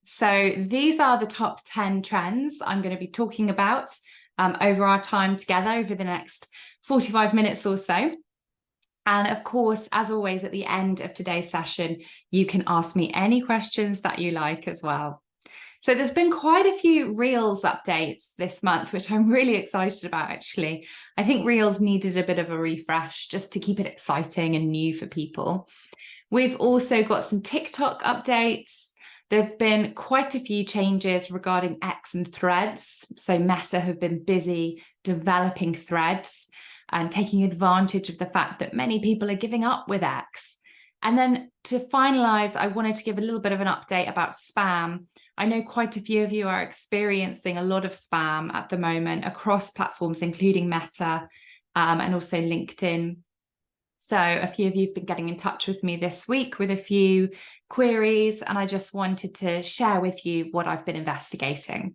So these are the top 10 trends I'm going to be talking about over our time together over the next 45 minutes or so. And of course, as always, at the end of today's session, you can ask me any questions that you like as well. So there's been quite a few Reels updates this month, which I'm really excited about, actually. I think Reels needed a bit of a refresh just to keep it exciting and new for people. We've also got some TikTok updates. There have been quite a few changes regarding X and Threads. So Meta have been busy developing Threads and taking advantage of the fact that many people are giving up with X. And then to finalize, I wanted to give a little bit of an update about spam. I know quite a few of you are experiencing a lot of spam at the moment across platforms, including Meta and also LinkedIn. So a few of you have been getting in touch with me this week with a few queries, and I just wanted to share with you what I've been investigating.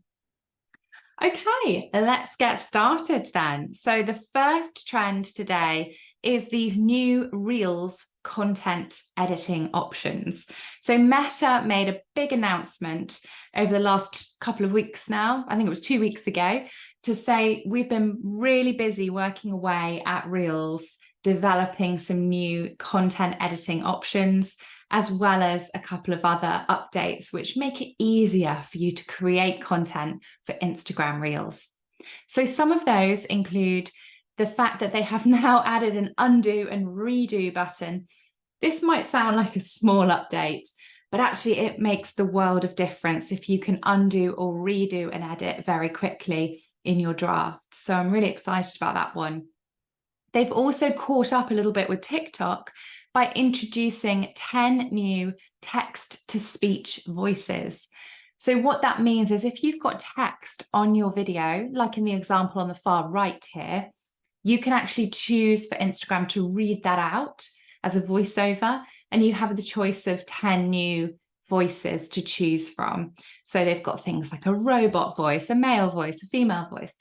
Okay, let's get started then. So the first trend today is these new Reels content editing options. So Meta made a big announcement over the last couple of weeks now, I think it was 2 weeks ago, to say we've been really busy working away at Reels, developing some new content editing options, as well as a couple of other updates which make it easier for you to create content for Instagram Reels. So some of those include the fact that they have now added an undo and redo button. This might sound like a small update, but actually it makes the world of difference if you can undo or redo an edit very quickly in your draft. So I'm really excited about that one. They've also caught up a little bit with TikTok by introducing 10 new text-to-speech voices. So what that means is if you've got text on your video, like in the example on the far right here, you can actually choose for Instagram to read that out as a voiceover, and you have the choice of 10 new voices to choose from. So they've got things like a robot voice, a male voice, a female voice.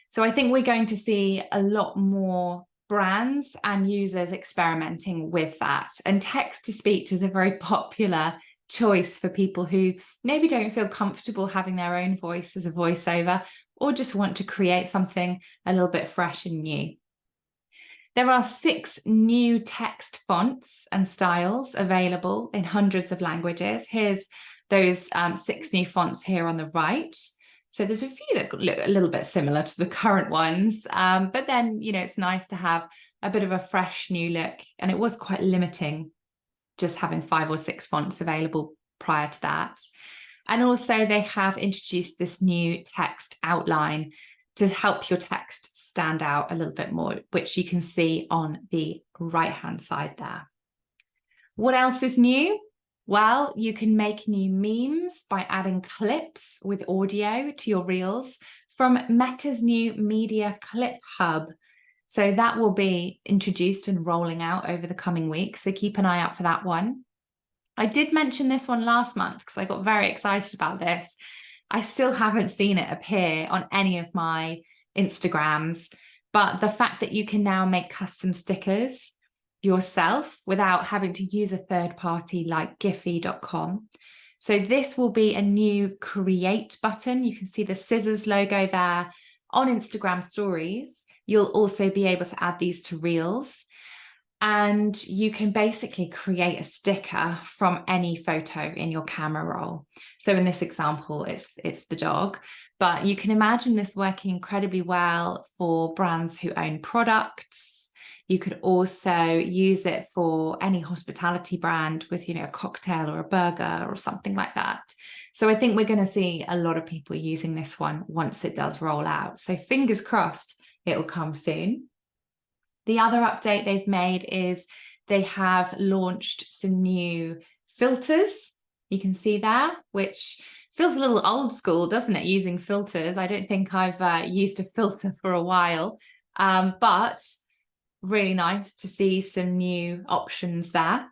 So I think we're going to see a lot more brands and users experimenting with that. And text to speech is a very popular choice for people who maybe don't feel comfortable having their own voice as a voiceover, or just want to create something a little bit fresh and new. There are 6 new text fonts and styles available in hundreds of languages. Here's those 6 new fonts here on the right. So there's a few that look a little bit similar to the current ones, but then, it's nice to have a bit of a fresh new look. And it was quite limiting just having 5 or 6 fonts available prior to that. And also they have introduced this new text outline to help your text stand out a little bit more, which you can see on the right-hand side there. What else is new? Well, you can make new memes by adding clips with audio to your Reels from Meta's new Media Clip Hub. So that will be introduced and rolling out over the coming weeks. So keep an eye out for that one. I did mention this one last month because I got very excited about this. I still haven't seen it appear on any of my Instagrams, but the fact that you can now make custom stickers yourself without having to use a third party like Giphy.com. So this will be a new create button. You can see the scissors logo there on Instagram stories. You'll also be able to add these to Reels, and you can basically create a sticker from any photo in your camera roll. So in this example, it's the dog, but you can imagine this working incredibly well for brands who own products. You could also use it for any hospitality brand with, a cocktail or a burger or something like that. So I think we're going to see a lot of people using this one once it does roll out. So fingers crossed it will come soon. The other update they've made is they have launched some new filters. You can see there, which feels a little old school, doesn't it, using filters? I don't think I've used a filter for a while, but really nice to see some new options there.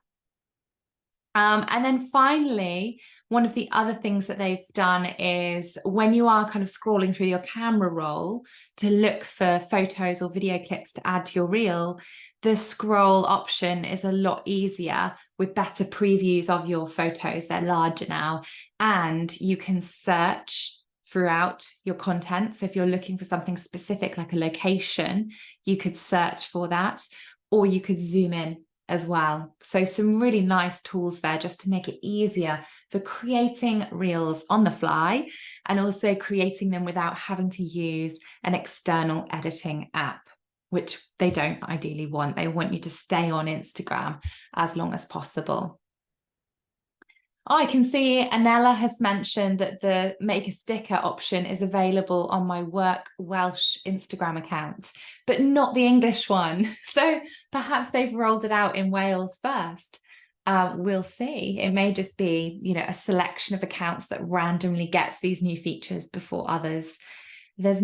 And then finally, one of the other things that they've done is when you are kind of scrolling through your camera roll to look for photos or video clips to add to your reel, the scroll option is a lot easier with better previews of your photos. They're larger now, and you can search throughout your content. So if you're looking for something specific like a location, you could search for that, or you could zoom in as well. So some really nice tools there just to make it easier for creating reels on the fly, and also creating them without having to use an external editing app, which they don't ideally want. They want you to stay on Instagram as long as possible. Oh, I can see Anella has mentioned that the make a sticker option is available on my work Welsh Instagram account, but not the English one. So perhaps they've rolled it out in Wales first. We'll see. It may just be, a selection of accounts that randomly gets these new features before others. There's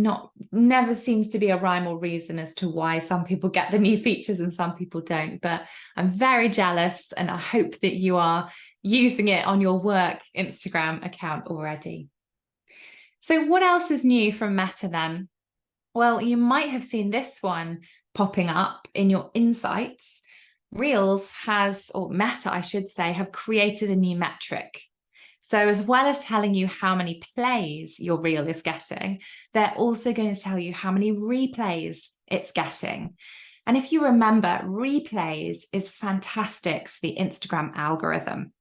never seems to be a rhyme or reason as to why some people get the new features and some people don't, but I'm very jealous, and I hope that you are using it on your work Instagram account already. So what else is new from Meta then? Well, you might have seen this one popping up in your insights. Reels or Meta, I should say, have created a new metric. So as well as telling you how many plays your reel is getting, they're also going to tell you how many replays it's getting. And if you remember, replays is fantastic for the Instagram algorithm.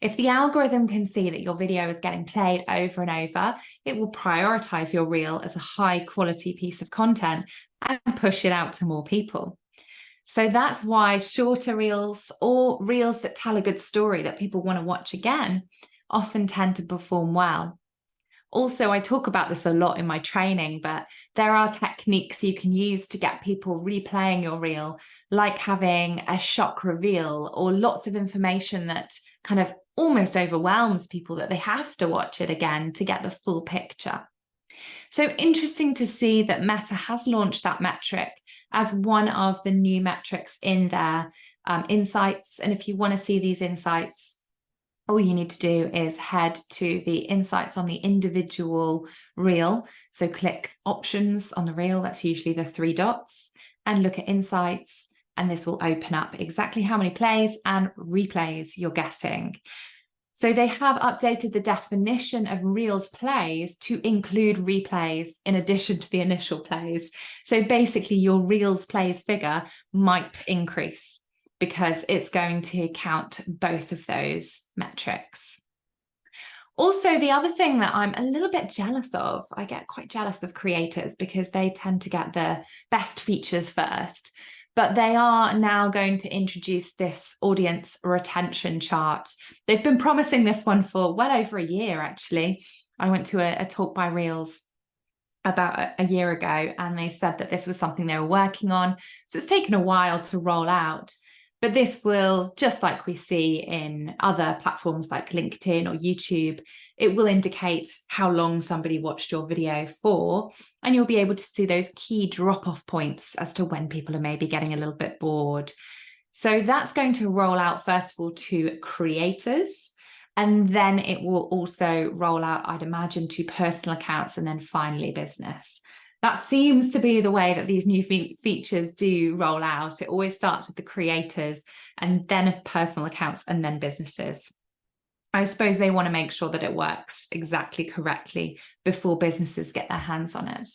If the algorithm can see that your video is getting played over and over, it will prioritize your reel as a high quality piece of content and push it out to more people. So that's why shorter reels, or reels that tell a good story that people want to watch again, often tend to perform well. Also, I talk about this a lot in my training, but there are techniques you can use to get people replaying your reel, like having a shock reveal or lots of information that kind of almost overwhelms people, that they have to watch it again to get the full picture. So interesting to see that Meta has launched that metric as one of the new metrics in their insights. And if you want to see these insights, all you need to do is head to the insights on the individual reel. So click options on the reel, that's usually the 3 dots, and look at insights. And this will open up exactly how many plays and replays you're getting. So they have updated the definition of Reels plays to include replays in addition to the initial plays. So basically your Reels plays figure might increase because it's going to count both of those metrics. Also, the other thing that I'm a little bit jealous of, I get quite jealous of creators because they tend to get the best features first, but they are now going to introduce this audience retention chart. They've been promising this one for well over a year, actually. I went to a talk by Reels about a year ago, and they said that this was something they were working on. So it's taken a while to roll out. But this will, just like we see in other platforms like LinkedIn or YouTube, it will indicate how long somebody watched your video for, and you'll be able to see those key drop-off points as to when people are maybe getting a little bit bored. So that's going to roll out, first of all, to creators, and then it will also roll out, I'd imagine, to personal accounts, and then finally business. That seems to be the way that these new features do roll out. It always starts with the creators, and then personal accounts, and then businesses. I suppose they want to make sure that it works exactly correctly before businesses get their hands on it.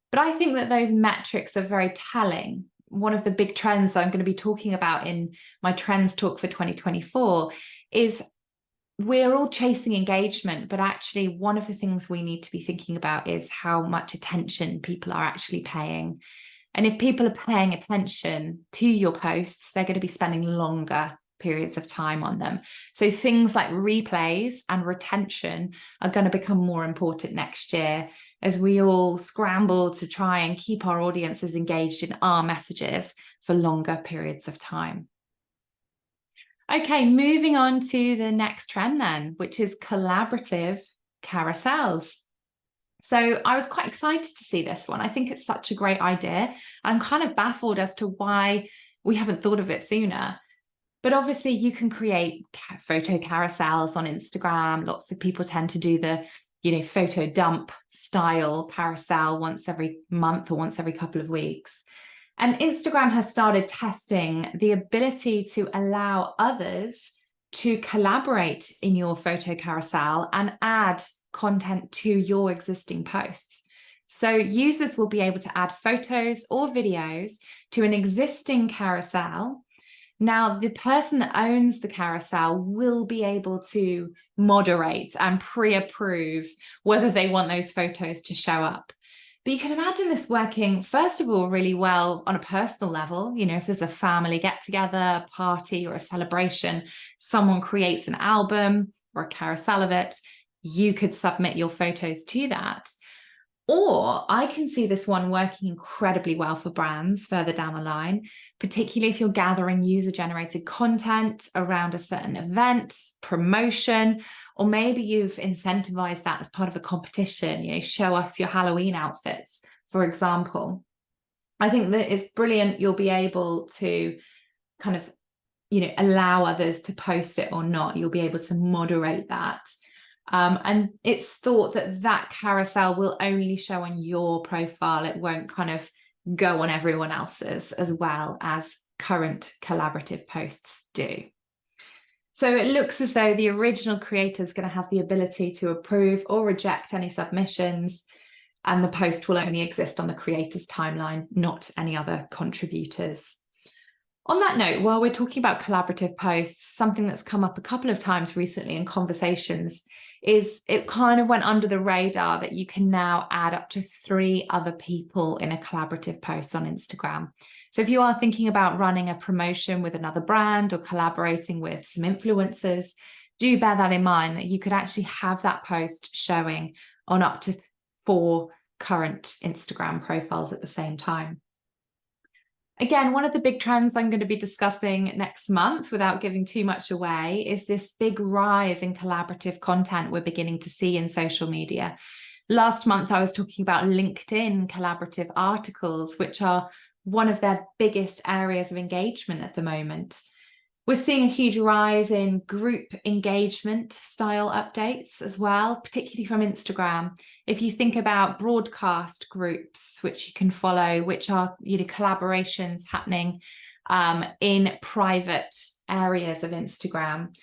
But I think that those metrics are very telling. One of the big trends that I'm going to be talking about in my trends talk for 2024 is we're all chasing engagement, but actually one of the things we need to be thinking about is how much attention people are actually paying. And if people are paying attention to your posts, they're going to be spending longer periods of time on them. So things like replays and retention are going to become more important next year as we all scramble to try and keep our audiences engaged in our messages for longer periods of time. Okay, moving on to the next trend then, which is collaborative carousels. So I was quite excited to see this one. I think it's such a great idea. I'm kind of baffled as to why we haven't thought of it sooner. But obviously you can create photo carousels on Instagram. Lots of people tend to do the, photo dump style carousel once every month or once every couple of weeks. And Instagram has started testing the ability to allow others to collaborate in your photo carousel and add content to your existing posts. So users will be able to add photos or videos to an existing carousel. Now, the person that owns the carousel will be able to moderate and pre-approve whether they want those photos to show up. But you can imagine this working, first of all, really well on a personal level. If there's a family get-together, a party, or a celebration, someone creates an album or a carousel of it, you could submit your photos to that. Or I can see this one working incredibly well for brands further down the line, particularly if you're gathering user-generated content around a certain event, promotion, or maybe you've incentivized that as part of a competition, show us your Halloween outfits, for example. I think that it's brilliant. You'll be able to kind of, allow others to post it or not. You'll be able to moderate that. And it's thought that carousel will only show on your profile. It won't kind of go on everyone else's, as well as current collaborative posts do. So it looks as though the original creator is going to have the ability to approve or reject any submissions, and the post will only exist on the creator's timeline, not any other contributors. On that note, while we're talking about collaborative posts, something that's come up a couple of times recently in conversations is it kind of went under the radar that you can now add up to 3 other people in a collaborative post on Instagram. So if you are thinking about running a promotion with another brand or collaborating with some influencers, do bear that in mind, that you could actually have that post showing on up to 4 current Instagram profiles at the same time. Again, one of the big trends I'm going to be discussing next month, without giving too much away, is this big rise in collaborative content we're beginning to see in social media. Last month, I was talking about LinkedIn collaborative articles, which are one of their biggest areas of engagement at the moment. We're seeing a huge rise in group engagement style updates as well, particularly from Instagram. If you think about broadcast groups, which you can follow, which are collaborations happening in private areas of Instagram,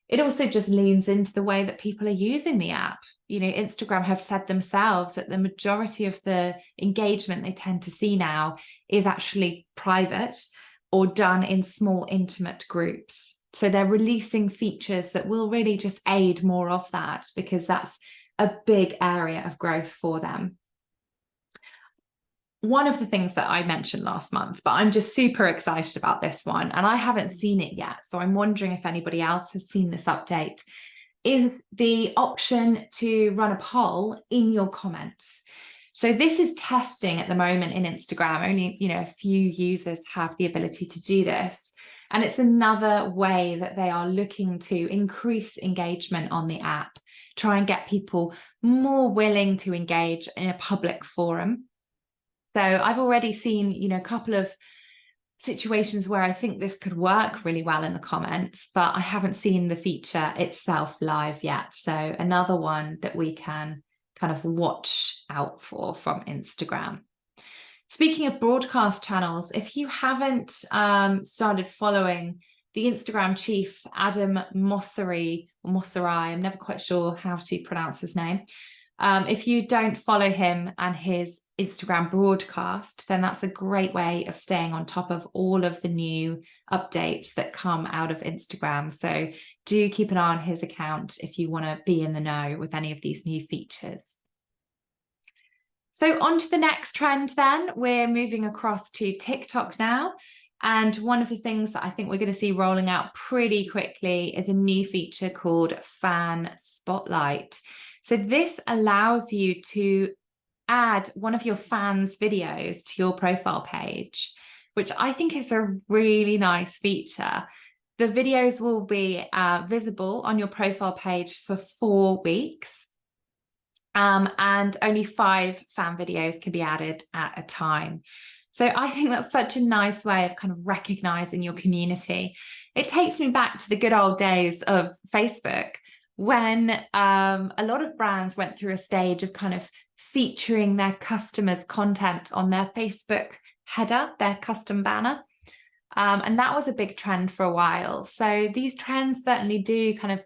it also just leans into the way that people are using the app. Instagram have said themselves that the majority of the engagement they tend to see now is actually private or done in small, intimate groups. So they're releasing features that will really just aid more of that, because that's a big area of growth for them. One of the things that I mentioned last month, but I'm just super excited about this one, and I haven't seen it yet, so I'm wondering if anybody else has seen this update, is the option to run a poll in your comments. So this is testing at the moment in Instagram. Only, a few users have the ability to do this. And it's another way that they are looking to increase engagement on the app, try and get people more willing to engage in a public forum. So I've already seen, a couple of situations where I think this could work really well in the comments, but I haven't seen the feature itself live yet. So another one that we can kind of watch out for from Instagram. Speaking of broadcast channels, if you haven't started following the Instagram chief, Adam Mosseri, I'm never quite sure how to pronounce his name. If you don't follow him and his Instagram broadcast, then that's a great way of staying on top of all of the new updates that come out of Instagram. So do keep an eye on his account if you want to be in the know with any of these new features. So on to the next trend then. We're moving across to TikTok now. And one of the things that I think we're going to see rolling out pretty quickly is a new feature called Fan Spotlight. So this allows you to add one of your fans' videos to your profile page, which I think is a really nice feature. The videos will be visible on your profile page for 4 weeks. And only 5 fan videos can be added at a time. So I think that's such a nice way of kind of recognizing your community. It takes me back to the good old days of Facebook, when a lot of brands went through a stage of kind of featuring their customers' content on their Facebook header, their custom banner. And that was a big trend for a while. So these trends certainly do kind of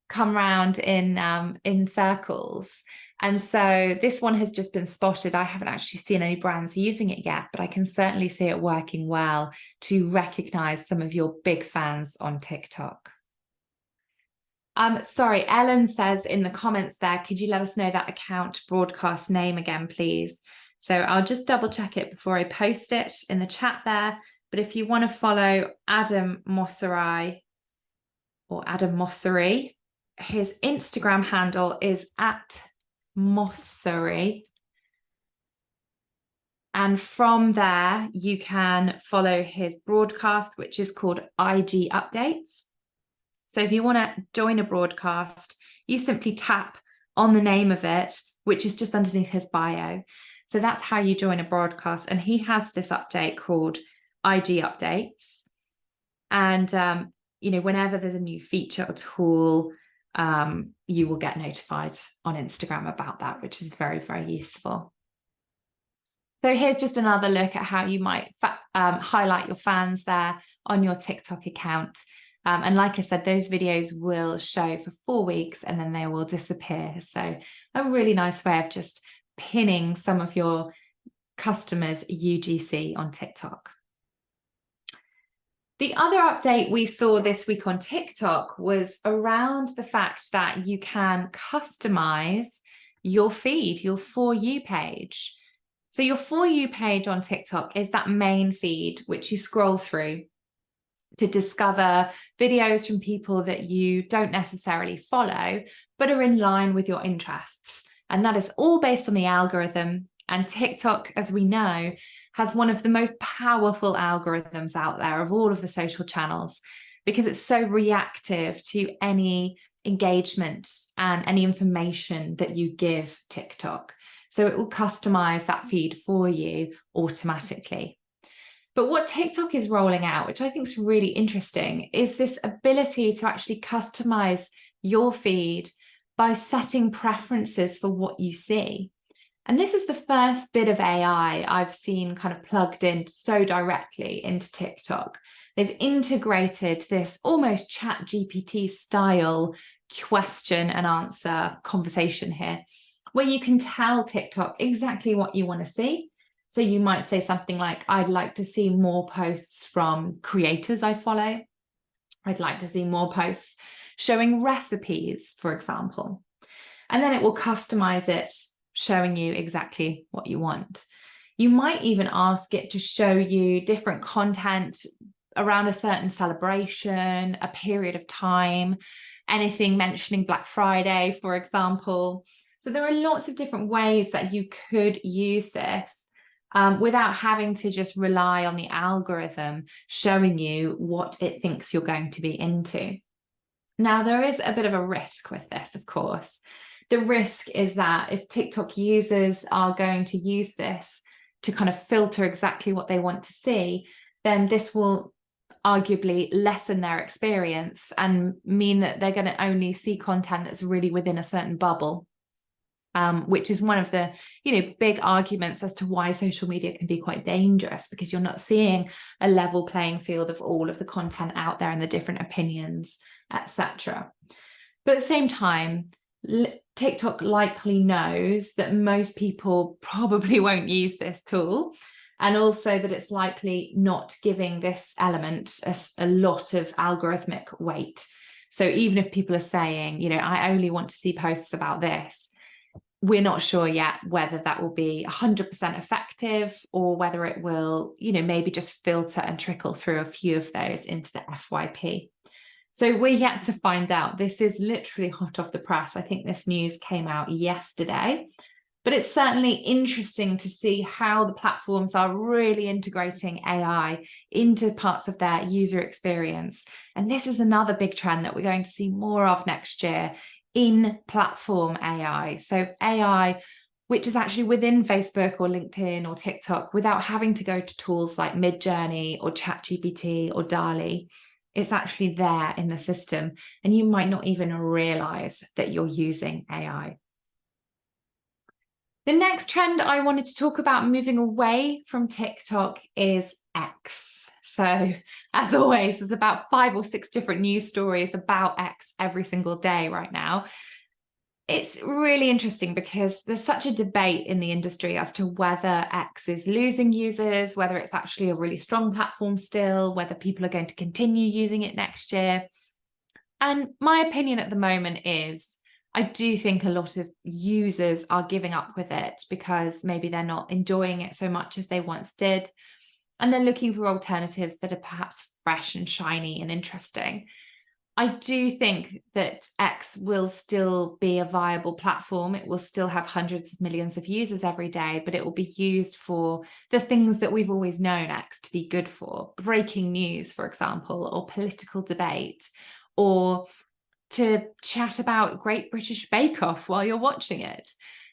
come around in circles. And so this one has just been spotted. I haven't actually seen any brands using it yet, but I can certainly see it working well to recognize some of your big fans on TikTok. Sorry, Ellen says in the comments there, could you let us know that account broadcast name again, please? So I'll just double check it before I post it in the chat there. But if you want to follow Adam Mossery or Adam Mossery, his Instagram handle is @Mossery. And from there, you can follow his broadcast, which is called IG Updates. So if you want to join a broadcast, you simply tap on the name of it, which is just underneath his bio. So that's how you join a broadcast. And he has this update called IG Updates. And, whenever there's a new feature or tool, you will get notified on Instagram about that, which is very, very useful. So here's just another look at how you might highlight your fans there on your TikTok account. And like I said, those videos will show for 4 weeks and then they will disappear. So a really nice way of just pinning some of your customers' UGC on TikTok. The other update we saw this week on TikTok was around the fact that you can customize your feed, your For You page. So your For You page on TikTok is that main feed which you scroll through to discover videos from people that you don't necessarily follow, but are in line with your interests. And that is all based on the algorithm. And TikTok, as we know, has one of the most powerful algorithms out there of all of the social channels, because it's so reactive to any engagement and any information that you give TikTok. So it will customize that feed for you automatically. But what TikTok is rolling out, which I think is really interesting, is this ability to actually customize your feed by setting preferences for what you see. And this is the first bit of AI I've seen kind of plugged in so directly into TikTok. They've integrated this almost ChatGPT style question and answer conversation here, where you can tell TikTok exactly what you want to see. So you might say something like, I'd like to see more posts from creators I follow. I'd like to see more posts showing recipes, for example. And then it will customize it, showing you exactly what you want. You might even ask it to show you different content around a certain celebration, a period of time, anything mentioning Black Friday, for example. So there are lots of different ways that you could use this without having to just rely on the algorithm showing you what it thinks you're going to be into. Now, there is a bit of a risk with this, of course. The risk is that if TikTok users are going to use this to kind of filter exactly what they want to see, then this will arguably lessen their experience and mean that they're going to only see content that's really within a certain bubble, which is one of the big arguments as to why social media can be quite dangerous, because you're not seeing a level playing field of all of the content out there and the different opinions, etc. But at the same time, TikTok likely knows that most people probably won't use this tool, and also that it's likely not giving this element a lot of algorithmic weight. So even if people are saying, I only want to see posts about this, we're not sure yet whether that will be 100% effective, or whether it will, maybe just filter and trickle through a few of those into the FYP. So we're yet to find out. This is literally hot off the press. I think this news came out yesterday, but it's certainly interesting to see how the platforms are really integrating AI into parts of their user experience. And this is another big trend that we're going to see more of next year in platform AI. So AI which is actually within Facebook or LinkedIn or TikTok without having to go to tools like Midjourney or ChatGPT or DALL-E. It's actually there in the system, and you might not even realize that you're using AI. The next trend I wanted to talk about moving away from TikTok is X. So as always, there's about 5 or 6 different news stories about X every single day right now. It's really interesting because there's such a debate in the industry as to whether X is losing users, whether it's actually a really strong platform still, whether people are going to continue using it next year. And my opinion at the moment is I do think a lot of users are giving up with it because maybe they're not enjoying it so much as they once did. And they're looking for alternatives that are perhaps fresh and shiny and interesting. I do think that X will still be a viable platform. It will still have hundreds of millions of users every day, but it will be used for the things that we've always known X to be good for. Breaking news, for example, or political debate, or to chat about Great British Bake Off while you're watching it.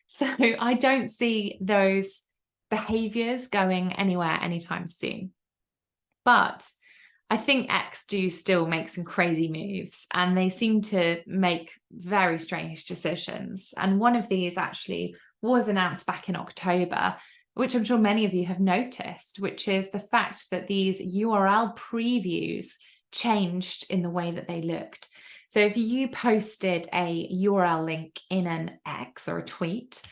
So I don't see those behaviors going anywhere anytime soon. But I think X do still make some crazy moves, and they seem to make very strange decisions. And one of these actually was announced back in October, which I'm sure many of you have noticed, which is the fact that these URL previews changed in the way that they looked. So if you posted a URL link in an X or a tweet,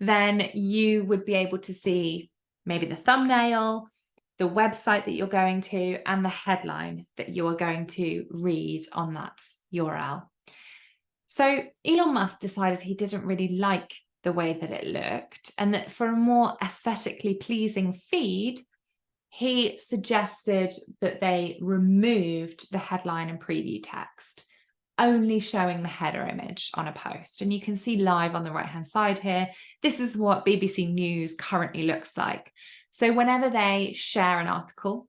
then you would be able to see maybe the thumbnail, the website that you're going to, and the headline that you are going to read on that URL. So Elon Musk decided he didn't really like the way that it looked, and that for a more aesthetically pleasing feed, he suggested that they removed the headline and preview text, only showing the header image on a post. And you can see live on the right-hand side here, this is what BBC News currently looks like. So whenever they share an article,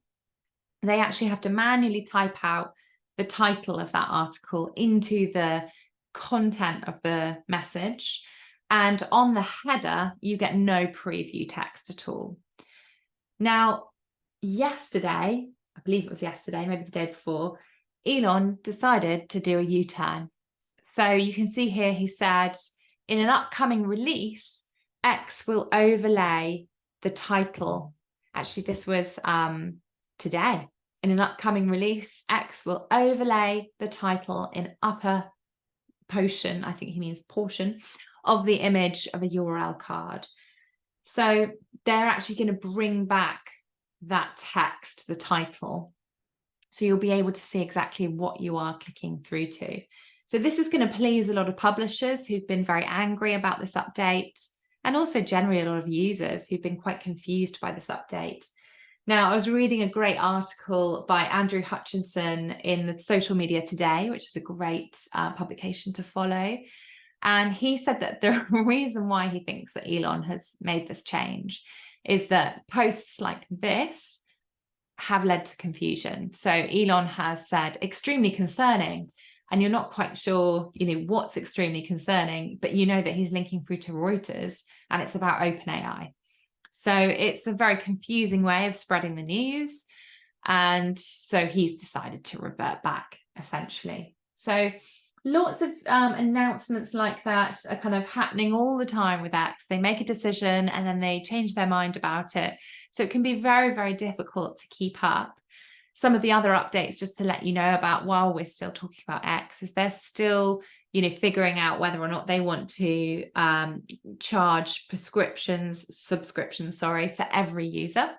they actually have to manually type out the title of that article into the content of the message. And on the header, you get no preview text at all. Now, yesterday, I believe it was yesterday, maybe the day before, Elon decided to do a U-turn. So you can see here, he said, in an upcoming release, X will overlay the title. Actually, this was today. In an upcoming release, X will overlay the title in upper portion, I think he means portion, of the image of a URL card. So they're actually going to bring back that text, the title. So you'll be able to see exactly what you are clicking through to. So this is going to please a lot of publishers who've been very angry about this update, and also generally a lot of users who've been quite confused by this update. Now, I was reading a great article by Andrew Hutchinson in the Social Media Today, which is a great publication to follow. And he said that the reason why he thinks that Elon has made this change is that posts like this have led to confusion. So Elon has said extremely concerning, and you're not quite sure, what's extremely concerning, but you know that he's linking through to Reuters and it's about OpenAI. So it's a very confusing way of spreading the news. And so he's decided to revert back, essentially. So lots of announcements like that are kind of happening all the time with X. They make a decision and then they change their mind about it. So it can be very, very difficult to keep up. Some of the other updates, just to let you know about while we're still talking about X, is they're still, figuring out whether or not they want to charge subscriptions, for every user.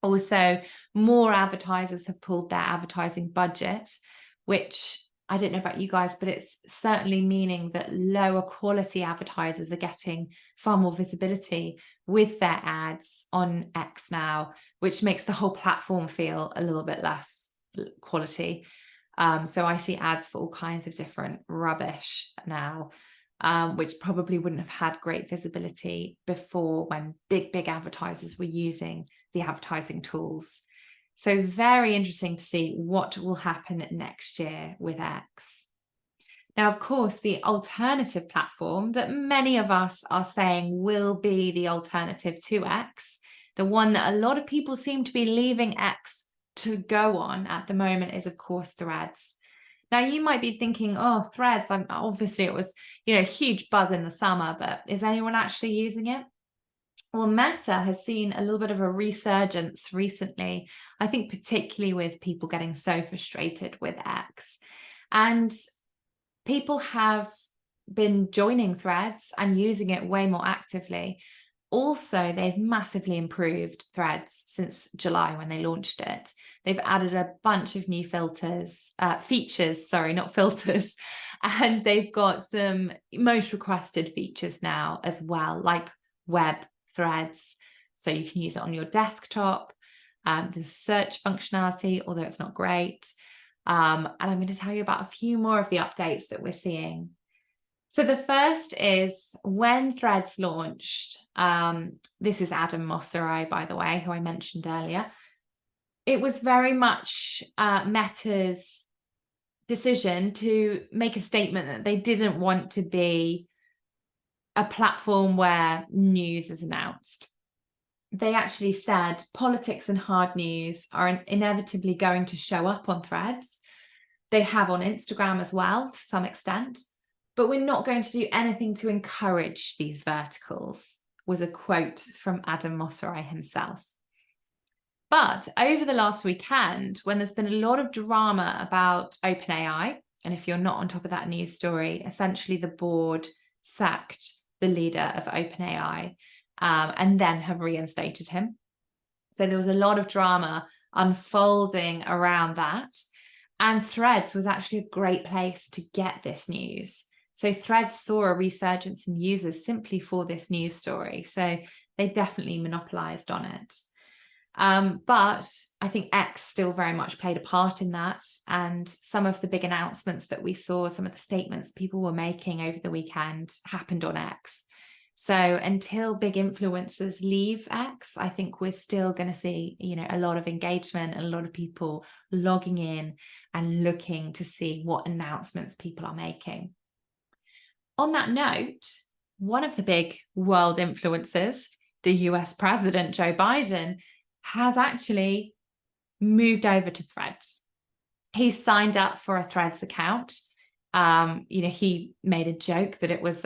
Also, more advertisers have pulled their advertising budget, which I don't know about you guys, but it's certainly meaning that lower quality advertisers are getting far more visibility with their ads on X now, which makes the whole platform feel a little bit less quality. So I see ads for all kinds of different rubbish now, which probably wouldn't have had great visibility before when big advertisers were using the advertising tools. So very interesting to see what will happen next year with X. Now, of course, the alternative platform that many of us are saying will be the alternative to X, the one that a lot of people seem to be leaving X to go on at the moment, is, of course, Threads. Now, you might be thinking, oh, Threads, obviously it was, huge buzz in the summer, but is anyone actually using it? Well, Meta has seen a little bit of a resurgence recently, I think particularly with people getting so frustrated with X. And people have been joining Threads and using it way more actively. Also, they've massively improved Threads since July when they launched it. They've added a bunch of new features, sorry, not filters. And they've got some most requested features now as well, like web threads. So you can use it on your desktop. The search functionality, although it's not great. And I'm going to tell you about a few more of the updates that we're seeing. So the first is when Threads launched, this is Adam Mosseri, by the way, who I mentioned earlier. It was very much Meta's decision to make a statement that they didn't want to be a platform where news is announced. They actually said politics and hard news are inevitably going to show up on Threads. They have on Instagram as well, to some extent. But we're not going to do anything to encourage these verticals, was a quote from Adam Mosseri himself. But over the last weekend, when there's been a lot of drama about OpenAI, and if you're not on top of that news story, essentially the board sacked the leader of OpenAI and then have reinstated him. So there was a lot of drama unfolding around that. And Threads was actually a great place to get this news. So Threads saw a resurgence in users simply for this news story. So they definitely monopolized on it. But I think X still very much played a part in that. And some of the big announcements that we saw, some of the statements people were making over the weekend happened on X. So until big influencers leave X, I think we're still going to see, a lot of engagement and a lot of people logging in and looking to see what announcements people are making. On that note, one of the big world influencers, the US President Joe Biden, has actually moved over to Threads. He signed up for a Threads account. He made a joke that it was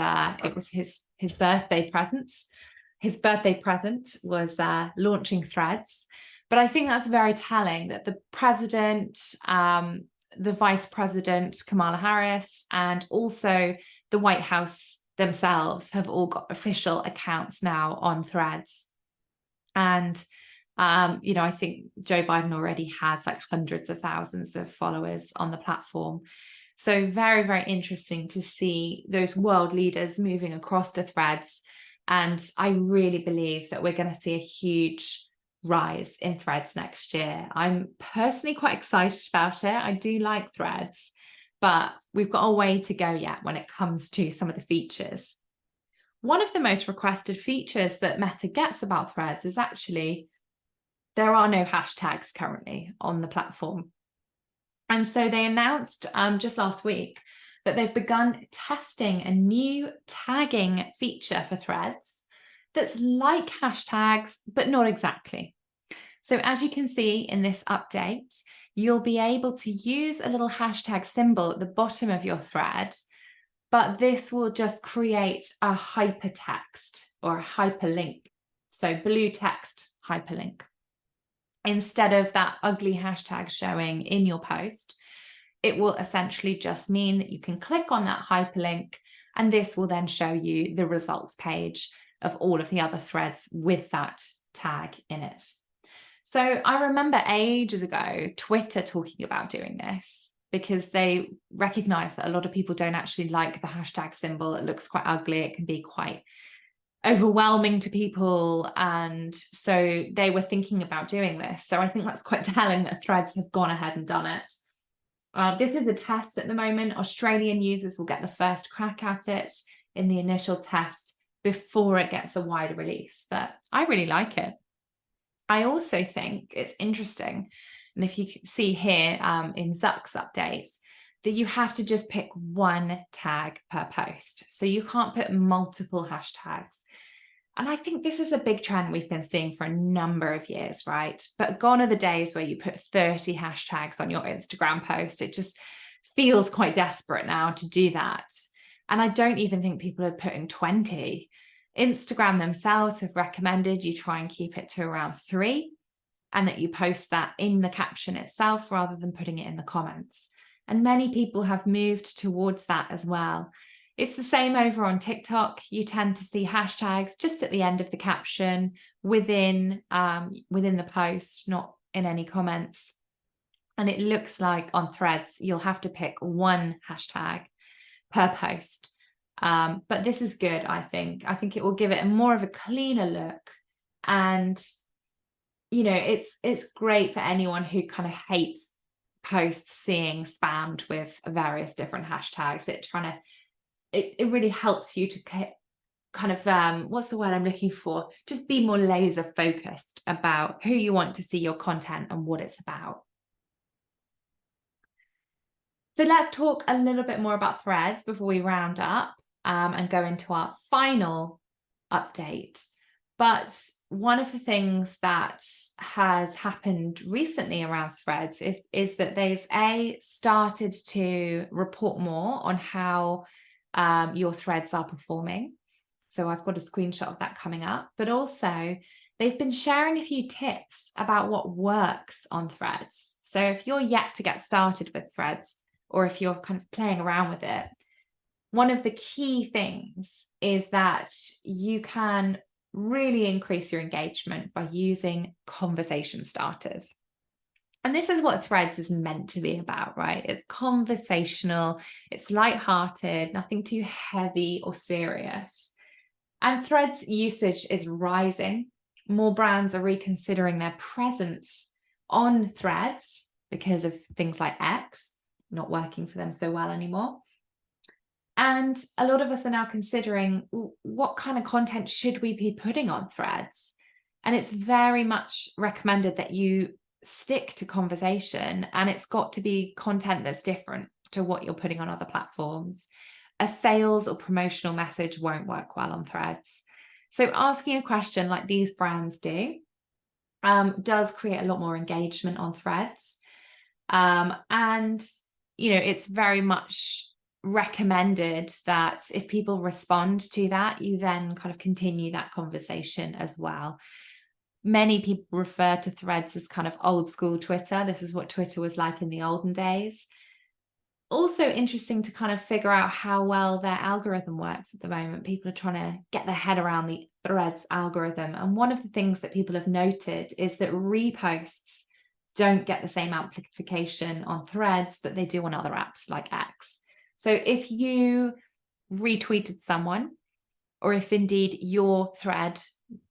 his birthday presents. His birthday present was launching Threads. But I think that's very telling that the president, the vice president, Kamala Harris, and also the White House themselves have all got official accounts now on Threads. And, I think Joe Biden already has like hundreds of thousands of followers on the platform. So very, very interesting to see those world leaders moving across to Threads. And I really believe that we're going to see a huge rise in Threads next year. I'm personally quite excited about it. I do like Threads, but we've got a way to go yet when it comes to some of the features. One of the most requested features that Meta gets about Threads is actually there are no hashtags currently on the platform. And so they announced just last week that they've begun testing a new tagging feature for Threads that's like hashtags, but not exactly. So as you can see in this update, you'll be able to use a little hashtag symbol at the bottom of your thread, but this will just create a hypertext or a hyperlink. So blue text hyperlink. Instead of that ugly hashtag showing in your post, it will essentially just mean that you can click on that hyperlink and this will then show you the results page of all of the other threads with that tag in it. So I remember ages ago, Twitter talking about doing this because they recognize that a lot of people don't actually like the hashtag symbol. It looks quite ugly. It can be quite overwhelming to people, and so they were thinking about doing this. So I think that's quite telling that Threads have gone ahead and done it. This is a test at the moment. Australian users will get the first crack at it in the initial test before it gets a wider release, but I really like it. I also think it's interesting, and if you can see here in Zuck's update, that you have to just pick one tag per post. So you can't put multiple hashtags. And I think this is a big trend we've been seeing for a number of years, right? But gone are the days where you put 30 hashtags on your Instagram post. It just feels quite desperate now to do that. And I don't even think people are putting 20. Instagram themselves have recommended you try and keep it to around 3, and that you post that in the caption itself rather than putting it in the comments. And many people have moved towards that as well. It's the same over on TikTok. You tend to see hashtags just at the end of the caption within the post, not in any comments. And it looks like on Threads, you'll have to pick one hashtag per post. But this is good, I think. I think it will give it more of a cleaner look. And, you know, it's great for anyone who kind of hates posts seeing spammed with various different hashtags. It really helps you to kind of, what's the word I'm looking for? Just be more laser focused about who you want to see your content and what it's about. So let's talk a little bit more about Threads before we round up and go into our final update. But one of the things that has happened recently around Threads is that they've started to report more on how your threads are performing. So I've got a screenshot of that coming up, but also they've been sharing a few tips about what works on Threads. So if you're yet to get started with Threads, or if you're kind of playing around with it, one of the key things is that you can really increase your engagement by using conversation starters. And this is what Threads is meant to be about, right? It's conversational, it's lighthearted, nothing too heavy or serious. And Threads usage is rising. More brands are reconsidering their presence on Threads because of things like X not working for them so well anymore. And a lot of us are now considering what kind of content should we be putting on Threads? And it's very much recommended that you stick to conversation, and it's got to be content that's different to what you're putting on other platforms. A sales or promotional message won't work well on Threads. So asking a question like these brands do does create a lot more engagement on Threads. And, you know, it's very much recommended that if people respond to that, you then kind of continue that conversation as well. Many people refer to Threads as kind of old school Twitter. This is what Twitter was like in the olden days. Also interesting to kind of figure out how well their algorithm works at the moment. People are trying to get their head around the Threads algorithm. And one of the things that people have noted is that reposts don't get the same amplification on Threads that they do on other apps like X. So if you retweeted someone, or if indeed your thread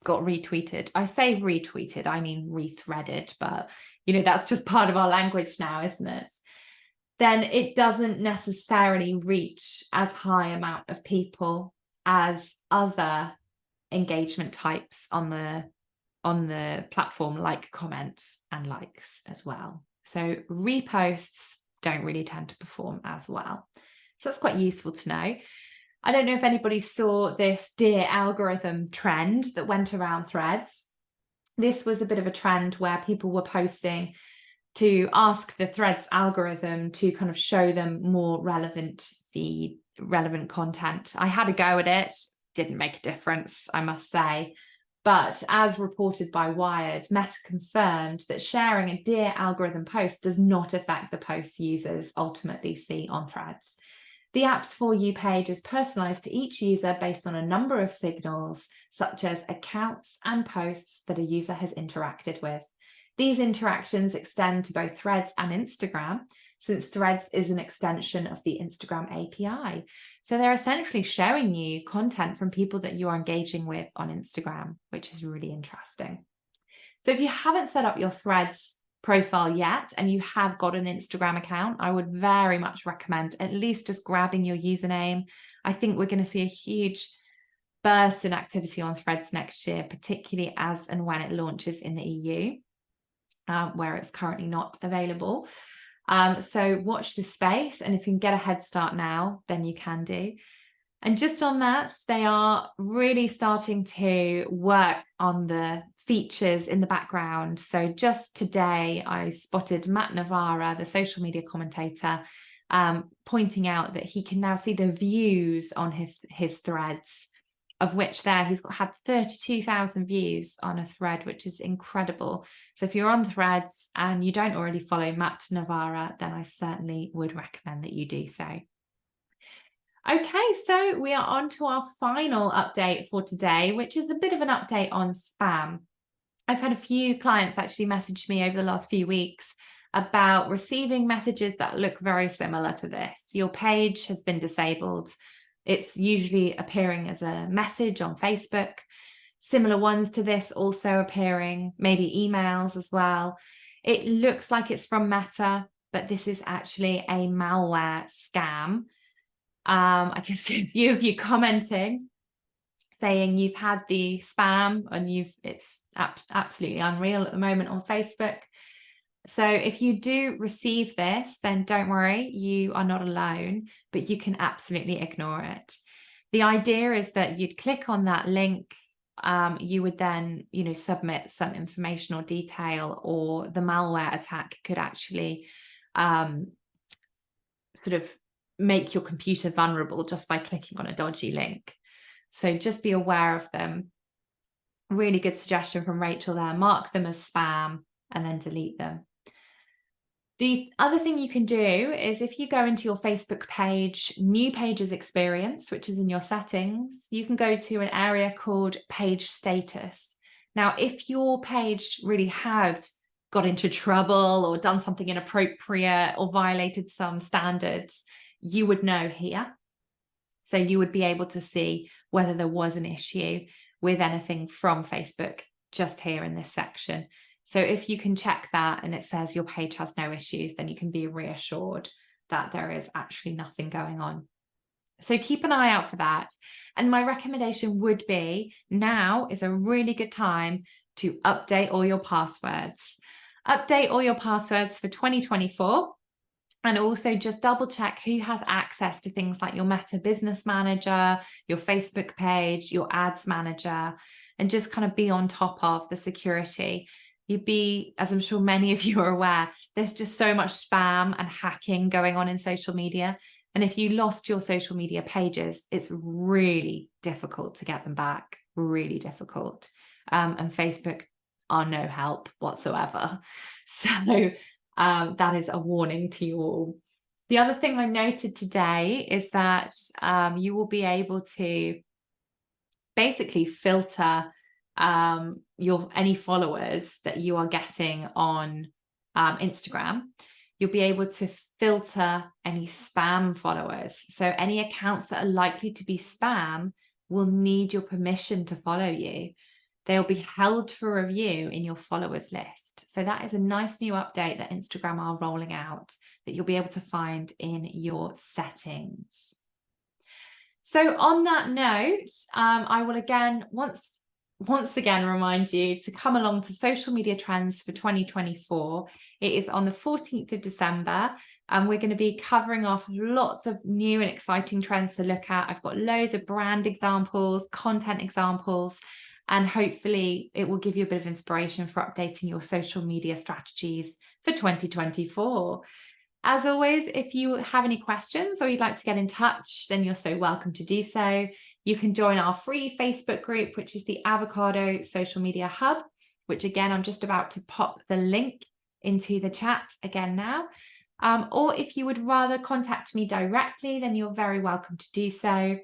got retweeted, I say retweeted, I mean rethreaded, but you know, that's just part of our language now, isn't it? Then it doesn't necessarily reach as high amount of people as other engagement types on the platform, like comments and likes as well. So reposts don't really tend to perform as well. So that's quite useful to know. I don't know if anybody saw this Dear Algorithm trend that went around Threads. This was a bit of a trend where people were posting to ask the Threads algorithm to kind of show them more relevant content. I had a go at it, didn't make a difference, I must say. But as reported by Wired, Meta confirmed that sharing a Dear Algorithm post does not affect the posts users ultimately see on Threads. The app's For You page is personalized to each user based on a number of signals, such as accounts and posts that a user has interacted with. These interactions extend to both Threads and Instagram, since Threads is an extension of the Instagram API. So they're essentially showing you content from people that you're engaging with on Instagram, which is really interesting. So if you haven't set up your Threads profile yet and you have got an Instagram account, I would very much recommend at least just grabbing your username. I think we're going to see a huge burst in activity on Threads next year, particularly as and when it launches in the EU, where it's currently not available. So watch this space, and if you can get a head start now, then you can do. And just on that, they are really starting to work on the features in the background. So just today, I spotted Matt Navarra, the social media commentator, pointing out that he can now see the views on his threads, of which he's had 32,000 views on a thread, which is incredible. So if you're on Threads and you don't already follow Matt Navarra, then I certainly would recommend that you do so. Okay, so we are on to our final update for today, which is a bit of an update on spam. I've had a few clients actually message me over the last few weeks about receiving messages that look very similar to this. Your page has been disabled. It's usually appearing as a message on Facebook. Similar ones to this also appearing, maybe emails as well. It looks like it's from Meta, but this is actually a malware scam. I can see a few of you commenting, saying you've had the spam and it's absolutely unreal at the moment on Facebook. So if you do receive this, then don't worry, you are not alone, but you can absolutely ignore it. The idea is that you'd click on that link, you would then, submit some information or detail, or the malware attack could actually sort of make your computer vulnerable just by clicking on a dodgy link. So just be aware of them. Really good suggestion from Rachel there. Mark them as spam and then delete them. The other thing you can do is if you go into your Facebook page, New Pages Experience, which is in your settings, you can go to an area called Page Status. Now, if your page really had got into trouble or done something inappropriate or violated some standards, you would know here. So you would be able to see whether there was an issue with anything from Facebook just here in this section. So if you can check that and it says your page has no issues, then you can be reassured that there is actually nothing going on. So keep an eye out for that. And my recommendation would be, now is a really good time to update all your passwords. Update all your passwords for 2024. And also just double check who has access to things like your Meta Business Manager, your Facebook page, your ads manager, and just kind of be on top of the security. You'd be, as I'm sure many of you are aware, there's just so much spam and hacking going on in social media. And if you lost your social media pages, it's really difficult to get them back, really difficult. And Facebook are no help whatsoever. So that is a warning to you all. The other thing I noted today is that you will be able to basically filter any followers that you are getting on Instagram. You'll be able to filter any spam followers. So any accounts that are likely to be spam will need your permission to follow you. They'll be held for review in your followers list. So that is a nice new update that Instagram are rolling out that you'll be able to find in your settings. So on that note, I will again, once again, remind you to come along to Social Media Trends for 2024. It is on the 14th of December, and we're going to be covering off lots of new and exciting trends to look at. I've got loads of brand examples, content examples, and hopefully it will give you a bit of inspiration for updating your social media strategies for 2024. As always, if you have any questions or you'd like to get in touch, then you're so welcome to do so. You can join our free Facebook group, which is the Avocado Social Media Hub, which again, I'm just about to pop the link into the chat again now. Or if you would rather contact me directly, then you're very welcome to do so.